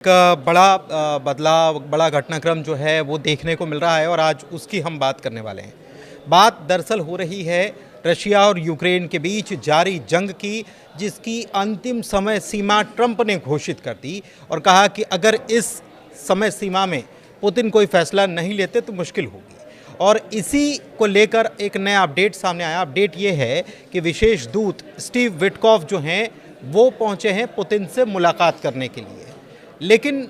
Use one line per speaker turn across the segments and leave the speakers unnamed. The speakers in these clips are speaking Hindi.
बड़ा बदलाव, बड़ा घटनाक्रम जो है वो देखने को मिल रहा है और आज उसकी हम बात करने वाले हैं। बात दरअसल हो रही है रशिया और यूक्रेन के बीच जारी जंग की, जिसकी अंतिम समय सीमा ट्रंप ने घोषित कर दी और कहा कि अगर इस समय सीमा में पुतिन कोई फैसला नहीं लेते तो मुश्किल होगी। और इसी को लेकर एक नया अपडेट सामने आया। अपडेट ये है कि विशेष दूत स्टीव विटकॉफ जो हैं वो पहुंचे हैं पुतिन से मुलाकात करने के लिए। लेकिन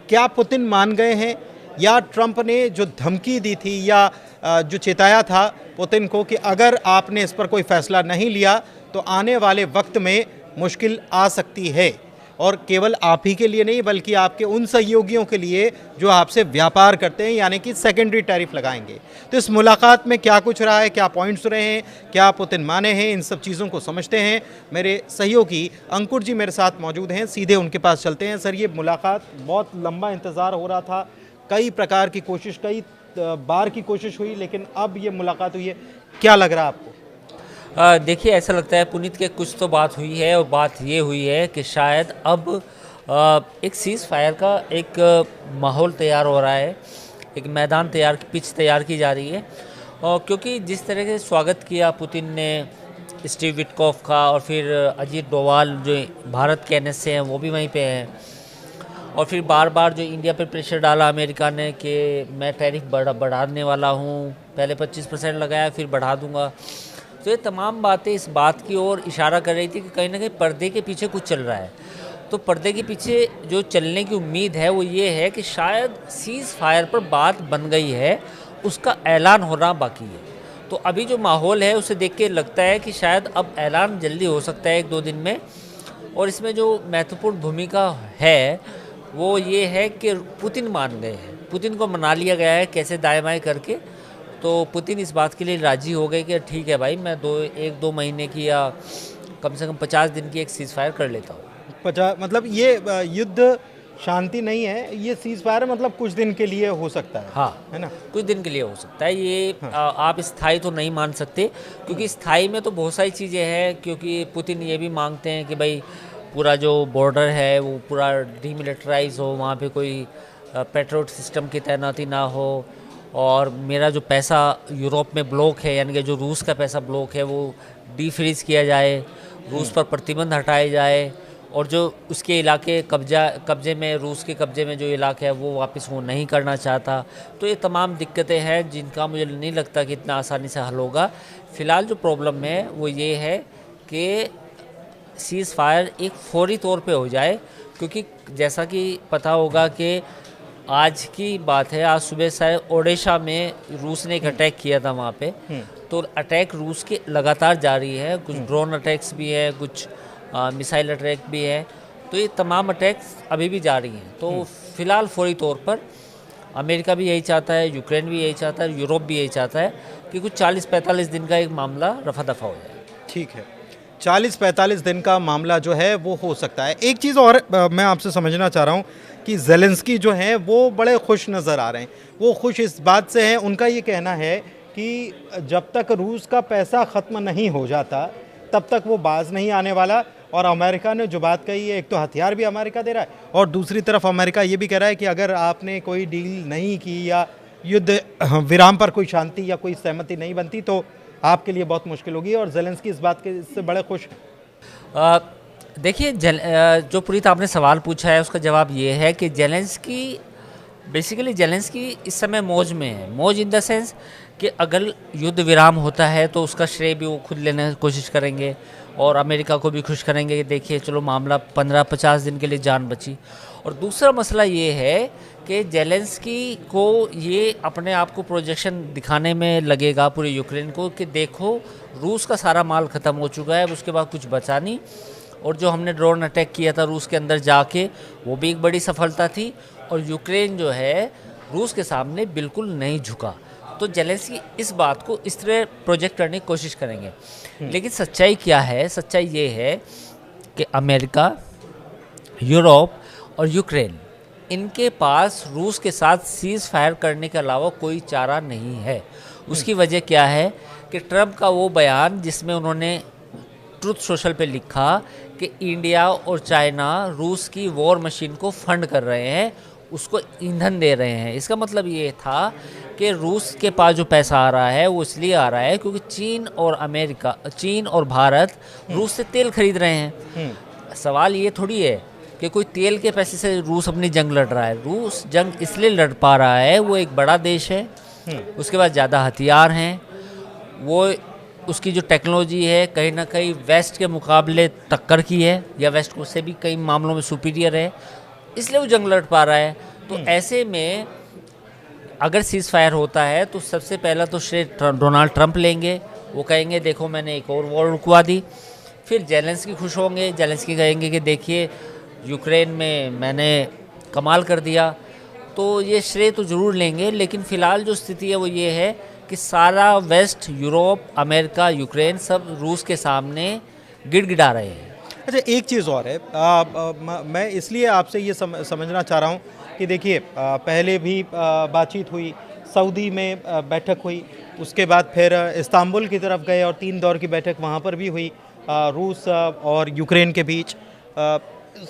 क्या पुतिन मान गए हैं या ट्रंप ने जो धमकी दी थी या जो चेताया था पुतिन को कि अगर आपने इस पर कोई फैसला नहीं लिया तो आने वाले वक्त में मुश्किल आ सकती है, और केवल आप ही के लिए नहीं बल्कि आपके उन सहयोगियों के लिए जो आपसे व्यापार करते हैं, यानी कि सेकेंडरी टैरिफ लगाएंगे। तो इस मुलाकात में क्या कुछ रहा है, क्या पॉइंट्स रहे हैं, क्या पुतिन माने हैं, इन सब चीज़ों को समझते हैं। मेरे सहयोगी अंकुर जी मेरे साथ मौजूद हैं, सीधे उनके पास चलते हैं। सर, ये मुलाकात बहुत लंबा इंतज़ार हो रहा था, कई प्रकार की कोशिश, कई बार की कोशिश हुई, लेकिन अब ये मुलाकात हुई है। क्या लग रहा है आपको?
देखिए, ऐसा लगता है पुनीत के कुछ तो बात हुई है, और बात ये हुई है कि शायद अब एक सीज़ फायर का एक माहौल तैयार हो रहा है, एक मैदान तैयार, पिच तैयार की जा रही है। और क्योंकि जिस तरह से स्वागत किया पुतिन ने स्टीव विटकॉफ का, और फिर अजीत डोवाल जो भारत के एनएसए हैं वो भी वहीं पे हैं, और फिर बार बार जो इंडिया पर प्रेशर डाला अमेरिका ने कि मैं टैरिफ बढ़ाने वाला हूँ, पहले 25% लगाया फिर बढ़ा दूँगा। तो ये तमाम बातें इस बात की ओर इशारा कर रही थी कि कहीं ना कहीं पर्दे के पीछे कुछ चल रहा है। तो पर्दे के पीछे जो चलने की उम्मीद है वो ये है कि शायद सीज़ फायर पर बात बन गई है, उसका ऐलान होना बाकी है। तो अभी जो माहौल है उसे देख के लगता है कि शायद अब ऐलान जल्दी हो सकता है, 1-2 दिन में। और इसमें जो महत्वपूर्ण भूमिका है वो ये है कि पुतिन मान गए हैं, पुतिन को मना लिया गया है कैसे दाएं बाएं करके। तो पुतिन इस बात के लिए राजी हो गए कि ठीक है भाई, मैं 1-2 महीने की या कम से कम 50 दिन की एक सीज़ फायर कर लेता हूँ।
50 मतलब ये युद्ध शांति नहीं है, ये सीज़ फायर मतलब कुछ दिन के लिए हो सकता है।
हाँ,
है ना?
कुछ दिन के लिए हो सकता है ये।
हाँ।
आप स्थायी तो नहीं मान सकते, क्योंकि स्थायी में तो बहुत सारी चीज़ें हैं। क्योंकि पुतिन ये भी मांगते हैं कि भाई पूरा जो बॉर्डर है वो पूरा डीमिलिटराइज हो, वहाँ पे कोई पेट्रोल सिस्टम की तैनाती ना हो, और मेरा जो पैसा यूरोप में ब्लॉक है, यानी कि जो रूस का पैसा ब्लॉक है वो डीफ्रीज किया जाए, रूस पर प्रतिबंध हटाए जाए, और जो उसके इलाके कब्जे में, रूस के कब्जे में जो इलाके है वो वापस वो नहीं करना चाहता। तो ये तमाम दिक्कतें हैं जिनका मुझे नहीं लगता कि इतना आसानी से हल होगा। फ़िलहाल जो प्रॉब्लम है वो ये है कि सीज़ फायर एक फौरी तौर पे हो जाए, क्योंकि जैसा कि पता होगा कि आज की बात है, आज सुबह शायद ओडिशा में रूस ने एक अटैक किया था वहाँ पे। तो अटैक रूस के लगातार जारी है, कुछ ड्रोन अटैक्स भी है, कुछ मिसाइल अटैक भी है। तो ये तमाम अटैक्स अभी भी जारी हैं। तो फिलहाल फौरी तौर पर अमेरिका भी यही चाहता है, यूक्रेन भी यही चाहता है, यूरोप भी यही चाहता है कि कुछ 40-45 दिन का एक मामला रफा दफा हो जाए।
ठीक है, 40-45 दिन का मामला जो है वो हो सकता है। एक चीज़ और मैं आपसे समझना चाह रहा हूँ कि ज़ेलेंस्की जो हैं वो बड़े खुश नज़र आ रहे हैं। वो खुश इस बात से हैं, उनका ये कहना है कि जब तक रूस का पैसा ख़त्म नहीं हो जाता तब तक वो बाज नहीं आने वाला। और अमेरिका ने जो बात कही है, एक तो हथियार भी अमेरिका दे रहा है और दूसरी तरफ अमेरिका ये भी कह रहा है कि अगर आपने कोई डील नहीं की या युद्ध विराम पर कोई शांति या कोई सहमति नहीं बनती तो आपके लिए बहुत मुश्किल होगी। और ज़ेलेंस्की इस बात के इससे बड़े खुश।
देखिए, जो पुनीत आपने सवाल पूछा है उसका जवाब ये है कि ज़ेलेंस्की इस समय मौज में है। मौज इन द सेंस कि अगर युद्ध विराम होता है तो उसका श्रेय भी वो खुद लेने की कोशिश करेंगे, और अमेरिका को भी खुश करेंगे कि देखिए चलो मामला 15-50 दिन के लिए जान बची। और दूसरा मसला ये है कि ज़ेलेंस्की को ये अपने आप को प्रोजेक्शन दिखाने में लगेगा पूरे यूक्रेन को कि देखो रूस का सारा माल ख़त्म हो चुका है, उसके बाद कुछ बचा नहीं। और जो हमने ड्रोन अटैक किया था रूस के अंदर जाके, वो भी एक बड़ी सफलता थी, और यूक्रेन जो है रूस के सामने बिल्कुल नहीं झुका। तो ज़ेलेंस्की इस बात को इस तरह प्रोजेक्ट करने की कोशिश करेंगे। लेकिन सच्चाई क्या है? सच्चाई ये है कि अमेरिका, यूरोप और यूक्रेन, इनके पास रूस के साथ सीज़ फायर करने के अलावा कोई चारा नहीं है। उसकी वजह क्या है कि ट्रंप का वो बयान जिसमें उन्होंने ट्रुथ सोशल पे लिखा कि इंडिया और चाइना रूस की वॉर मशीन को फंड कर रहे हैं, उसको ईंधन दे रहे हैं। इसका मतलब ये था कि रूस के पास जो पैसा आ रहा है वो इसलिए आ रहा है क्योंकि चीन और भारत रूस से तेल खरीद रहे हैं। सवाल ये थोड़ी है कि कोई तेल के पैसे से रूस अपनी जंग लड़ रहा है। रूस जंग इसलिए लड़ पा रहा है, वो एक बड़ा देश है, उसके पास ज़्यादा हथियार हैं, वो उसकी जो टेक्नोलॉजी है कहीं ना कहीं वेस्ट के मुकाबले टक्कर की है, या वेस्ट को से भी कई मामलों में सुपीरियर है, इसलिए वो जंग लड़ पा रहा है। तो ऐसे में अगर सीज़ फायर होता है तो सबसे पहला तो श्रेय डोनाल्ड ट्रंप लेंगे। वो कहेंगे देखो मैंने एक और वॉर रुकवा दी। फिर जेलेंस्की खुश होंगे, जेलेंस्की कहेंगे कि देखिए यूक्रेन में मैंने कमाल कर दिया। तो ये श्रेय तो ज़रूर लेंगे, लेकिन फ़िलहाल जो स्थिति है वो ये है कि सारा वेस्ट, यूरोप, अमेरिका, यूक्रेन सब रूस के सामने गिड़गिड़ा रहे हैं।
अच्छा, एक चीज़ और है, मैं इसलिए आपसे ये समझना चाह रहा हूँ कि देखिए पहले भी बातचीत हुई, सऊदी में बैठक हुई, उसके बाद फिर इस्तांबुल की तरफ गए और 3 दौर की बैठक वहाँ पर भी हुई रूस और यूक्रेन के बीच।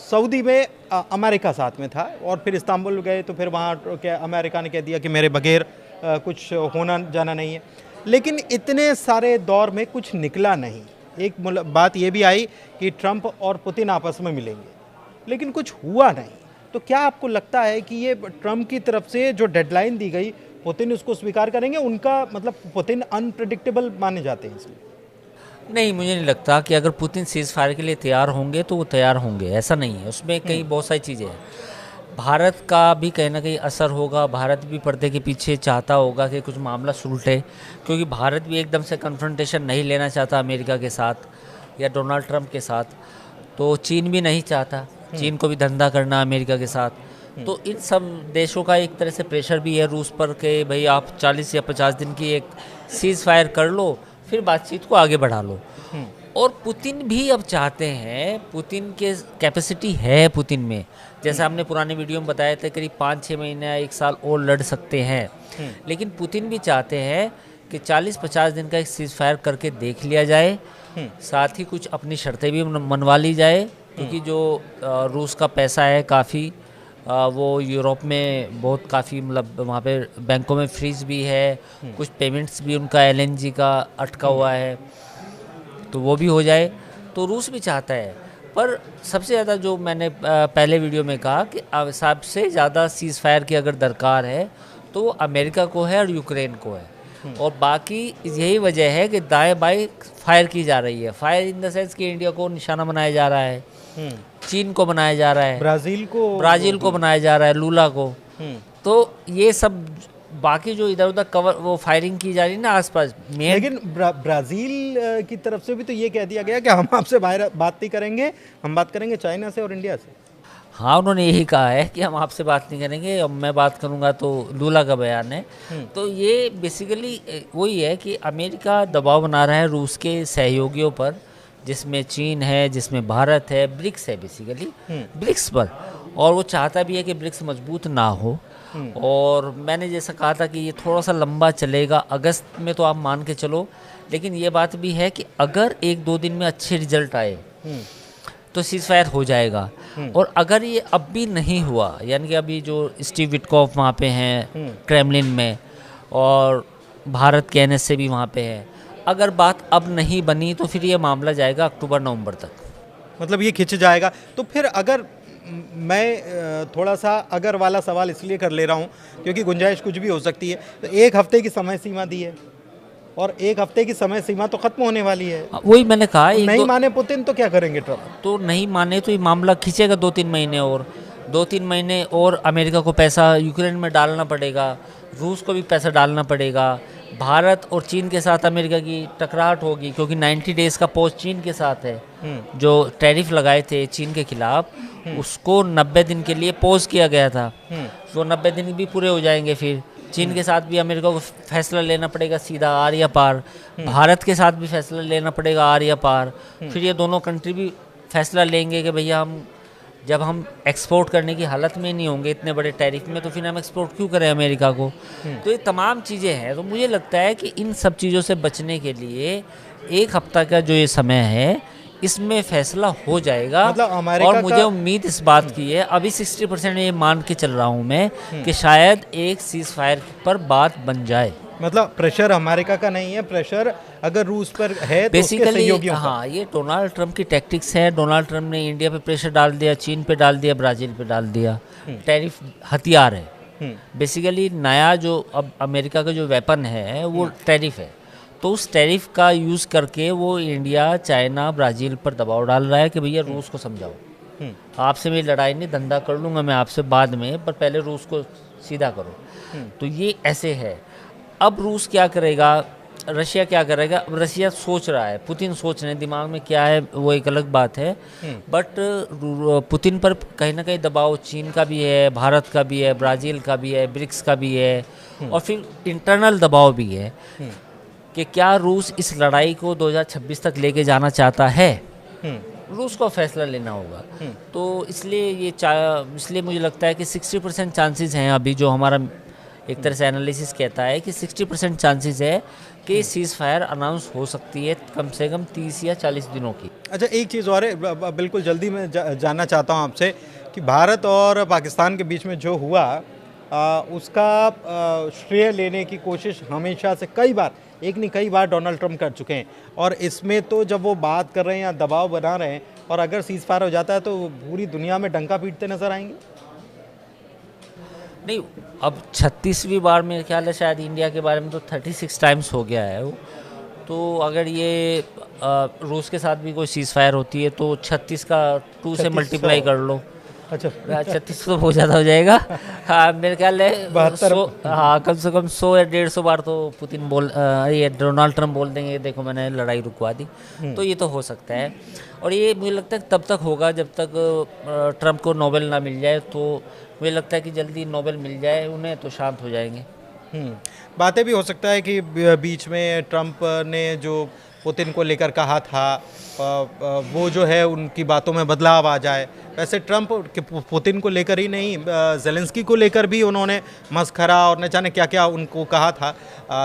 सऊदी में अमेरिका साथ में था और फिर इस्तांबुल गए तो फिर वहाँ क्या अमेरिका ने कह दिया कि मेरे बगैर कुछ होना जाना नहीं है। लेकिन इतने सारे दौर में कुछ निकला नहीं। एक बात ये भी आई कि ट्रंप और पुतिन आपस में मिलेंगे, लेकिन कुछ हुआ नहीं। तो क्या आपको लगता है कि ये ट्रंप की तरफ से जो डेडलाइन दी गई, पुतिन उसको स्वीकार करेंगे? उनका मतलब पुतिन अनप्रेडिक्टेबल माने जाते हैं इसलिए।
नहीं, मुझे नहीं लगता कि अगर पुतिन सीज़ फायर के लिए तैयार होंगे तो वो तैयार होंगे, ऐसा नहीं है। उसमें कई बहुत सारी चीज़ें हैं। भारत का भी कहीं ना कहीं असर होगा, भारत भी पर्दे के पीछे चाहता होगा कि कुछ मामला सुलटे, क्योंकि भारत भी एकदम से कन्फ्रंटेशन नहीं लेना चाहता अमेरिका के साथ या डोनाल्ड ट्रंप के साथ। तो चीन भी नहीं चाहता, चीन को भी धंधा करना अमेरिका के साथ। तो इन सब देशों का एक तरह से प्रेशर भी है रूस पर कि भाई आप 40 या 50 दिन की एक सीज़ फायर कर लो, फिर बातचीत को आगे बढ़ा लो। और पुतिन भी अब चाहते हैं, पुतिन के कैपेसिटी है पुतिन में, जैसे हमने पुराने वीडियो में बताया था, करीब 5-6 महीने या 1 साल और लड़ सकते हैं। लेकिन पुतिन भी चाहते हैं कि 40-50 दिन का एक सीज़ फायर करके देख लिया जाए, साथ ही कुछ अपनी शर्तें भी मनवा ली जाए, क्योंकि जो रूस का पैसा है काफ़ी, वो यूरोप में बहुत काफ़ी मतलब वहाँ पे बैंकों में फ्रीज भी है, कुछ पेमेंट्स भी उनका LNG का अटका हुआ है, तो वो भी हो जाए। तो रूस भी चाहता है, पर सबसे ज़्यादा जो मैंने पहले वीडियो में कहा कि सबसे ज़्यादा सीज़ फायर की अगर दरकार है तो वो अमेरिका को है और यूक्रेन को है। और बाकी यही वजह है कि दाएं बाएं फायर की जा रही है। फायर इन द सेंस कि इंडिया को निशाना बनाया जा रहा है, चीन को बनाया जा रहा है, ब्राज़ील को बनाया जा रहा है, लूला को। तो ये सब बाकी जो इधर उधर कवर वो फायरिंग की जा रही है ना आसपास में।
लेकिन ब्राज़ील की तरफ से भी तो ये कह दिया गया कि हम आपसे बात नहीं करेंगे, हम बात करेंगे चाइना से और इंडिया से।
हाँ, उन्होंने यही कहा है कि हम आपसे बात नहीं करेंगे, अब मैं बात करूंगा, तो लूला का बयान है। तो ये बेसिकली वही है कि अमेरिका दबाव बना रहा है रूस के सहयोगियों पर, जिसमें चीन है, जिसमें भारत है, ब्रिक्स है बेसिकली, ब्रिक्स पर। और वो चाहता भी है कि ब्रिक्स मजबूत ना हो। और मैंने जैसा कहा था कि ये थोड़ा सा लंबा चलेगा, अगस्त में तो आप मान के चलो। लेकिन ये बात भी है कि अगर 1-2 दिन में अच्छे रिजल्ट आए तो सीज़ फायर हो जाएगा। और अगर ये अब भी नहीं हुआ, यानी कि अभी जो स्टीव विटकॉफ वहाँ पे हैं क्रेमलिन में, और भारत के NSA भी वहाँ पे है, अगर बात अब नहीं बनी तो फिर ये मामला जाएगा अक्टूबर-नवंबर तक।
मतलब ये खिंच जाएगा। तो फिर अगर मैं थोड़ा सा अगर वाला सवाल इसलिए कर ले रहा हूँ क्योंकि गुंजाइश कुछ भी हो सकती है, तो 1 हफ्ते की समय सीमा दी है और 1 हफ्ते की समय सीमा तो खत्म होने वाली है।
वही मैंने कहा,
नहीं माने पुतिन तो क्या करेंगे ट्रंप?
तो नहीं माने तो ये मामला खींचेगा 2-3 महीने और 2-3 महीने और अमेरिका को पैसा यूक्रेन में डालना पड़ेगा, रूस को भी पैसा डालना पड़ेगा, भारत और चीन के साथ अमेरिका की टकराहट होगी, क्योंकि 90 डेज़ का पॉज चीन के साथ है। जो टैरिफ लगाए थे चीन के खिलाफ, उसको 90 दिन के लिए पॉज किया गया था। तो 90 दिन भी पूरे हो जाएंगे, फिर चीन के साथ भी अमेरिका को फैसला लेना पड़ेगा सीधा आर या पार, भारत के साथ भी फैसला लेना पड़ेगा आर या पार। फिर ये दोनों कंट्री भी फैसला लेंगे कि भैया जब हम एक्सपोर्ट करने की हालत में नहीं होंगे इतने बड़े टैरिफ में, तो फिर हम एक्सपोर्ट क्यों करें अमेरिका को। तो ये तमाम चीज़ें हैं। तो मुझे लगता है कि इन सब चीज़ों से बचने के लिए 1 हफ्ता का जो ये समय है, इसमें फैसला हो जाएगा।
मतलब अमेरिका
और मुझे
का
उम्मीद इस बात की है, अभी 60% ये मान के चल रहा हूँ मैं कि शायद एक सीज फायर पर बात बन जाए।
मतलब प्रेशर अमेरिका का नहीं है, प्रेशर अगर रूस पर है तो उसके
बेसिकली
सहयोगियों पर।
हाँ, ये डोनाल्ड ट्रंप की टैक्टिक्स है। डोनाल्ड ट्रंप ने इंडिया पे प्रेशर डाल दिया, चीन पे डाल दिया, ब्राज़ील पे डाल दिया। टैरिफ हथियार है बेसिकली। नया जो अब अमेरिका का जो वेपन है वो टैरिफ है। तो उस टैरिफ का यूज़ करके वो इंडिया, चाइना, ब्राज़ील पर दबाव डाल रहा है कि भैया रूस को समझाओ, आपसे मेरी लड़ाई नहीं, धंधा कर लूँगा मैं आपसे बाद में, पर पहले रूस को सीधा करो। तो ये ऐसे है। अब रूस क्या करेगा, रशिया क्या करेगा? अब रशिया सोच रहा है, पुतिन सोच रहे हैं, दिमाग में क्या है वो एक अलग बात है। बट पुतिन पर कहीं ना कहीं दबाव चीन का भी है, भारत का भी है, ब्राज़ील का भी है, ब्रिक्स का भी है, और फिर इंटरनल दबाव भी है कि क्या रूस इस लड़ाई को 2026 तक लेके जाना चाहता है। रूस को फैसला लेना होगा। तो इसलिए मुझे लगता है कि 60% चांसेस हैं अभी, जो हमारा एक तरह से एनालिसिस कहता है कि 60% चांसेस है कि सीज़ फायर अनाउंस हो सकती है कम से कम 30 या 40 दिनों की।
अच्छा, एक चीज़ और है, बिल्कुल जल्दी मैं जानना चाहता हूँ आपसे कि भारत और पाकिस्तान के बीच में जो हुआ उसका श्रेय लेने की कोशिश हमेशा से कई बार, एक नहीं कई बार डोनाल्ड ट्रंप कर चुके हैं। और इसमें तो जब वो बात कर रहे हैं या दबाव बना रहे हैं और अगर सीज़ फायर हो जाता है तो पूरी दुनिया में डंका पीटते नजर आएंगे।
नहीं, अब 36वीं बार मेरे ख्याल है शायद इंडिया के बारे में तो 36 टाइम्स हो गया है वो। तो अगर ये रूस के साथ भी कोई सीज़ फायर होती है तो 36 का 2 से मल्टीप्लाई कर लो।
अच्छा,
36 तो बहुत ज़्यादा हो जाएगा। हाँ, मेरे ख्याल है
72।
हाँ, कम से कम 100 या 150 बार तो पुतिन ये डोनाल्ड ट्रंप बोल देंगे देखो मैंने लड़ाई रुकवा दी। तो ये तो हो सकता है, और ये मुझे लगता है तब तक होगा जब तक ट्रंप को नोबेल ना मिल जाए। तो मुझे लगता है कि जल्दी नोबेल मिल जाए उन्हें तो शांत हो जाएंगे।
बातें भी हो सकता है कि बीच में ट्रंप ने जो पुतिन को लेकर कहा था वो जो है उनकी बातों में बदलाव आ जाए। वैसे ट्रंप के पुतिन को लेकर ही नहीं, ज़ेलेंस्की को लेकर भी उन्होंने मस्खरा और न जाने क्या क्या उनको कहा था,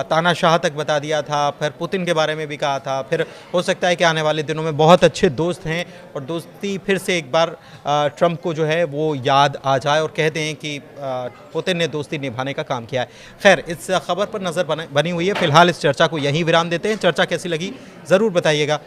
तानाशाह तक बता दिया था, फिर पुतिन के बारे में भी कहा था। फिर हो सकता है कि आने वाले दिनों में बहुत अच्छे दोस्त हैं और दोस्ती फिर से एक बार ट्रंप को जो है वो याद आ जाए और कहते हैं कि पुतिन ने दोस्ती निभाने का काम किया है। खैर, इस खबर पर नज़र बनी हुई है। फिलहाल इस चर्चा को यहीं विराम देते हैं। चर्चा कैसी लगी ज़रूर बताइएगा।